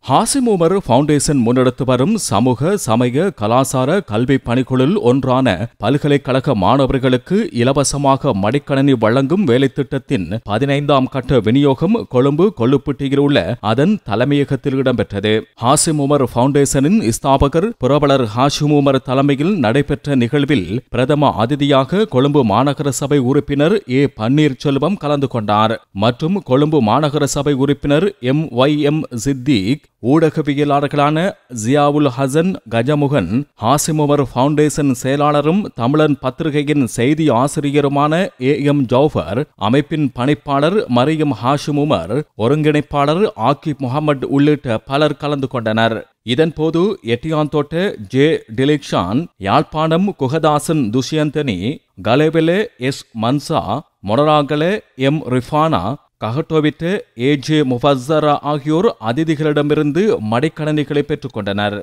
Hashim Umar foundation முன்னெடுத்து வரும் சமூக சமய கலாசார கல்வி பணிக்குழுவில் ஒன்றான பல்கலைக்கழக மாணவர்களுக்கு இலவசமாக மடிக்கணனி வழங்கும் வேலைத்திட்டத்தின் 15ஆம் கட்ட விநியோகம் கொழும்பு கொள்ளுப்பட்டியில் உள்ள அதன் தலைமையகத்தில் இடம்பெற்றது. ஹாசிம் உமர் ஃபவுண்டேஷனின் ஸ்தாபகர் புரவலர் ஹாஷிம் உமர் தலைமையில் நடைபெற்ற நிகழ்வில் பிரதம அதிதியாக கொழும்பு மாநகர சபை உறுப்பினர் ஏ பன்னீர்செல்வம் கலந்து கொண்டார். மற்றும் கொழும்பு மாநகர சபை உறுப்பினர் MYM சித்திக், ஊடகவியலாளர்களான ஜியாவுல் ஹசன் கஜமுகன், ஹாசிம் உமர் ஃபவுண்டேஷன் செயலாளரும் தமிழன் பத்திரிகையின் செய்தி ஆசிரியருமான AM ஜௌஃபர், அமைப்பின் பணிப்பாளர் மரியம் ஹாஷிம் உமர், ஒருங்கிணைப்பாளர் ஆக்கிப் முகமது உள்ளிட்ட பலர் கலந்து கொண்டனர். இதன்போது Yatiyantota J Dilikshan, Yalpanam Kugathasan Dushyanthani, Galewela S Mansa, Monaragala M Rifana, Kahatowita AJ Mufassara ஆகியோர் அதிதிகளிடமிருந்து மடிக்கணனிகளை பெற்றுக் கொண்டனர்.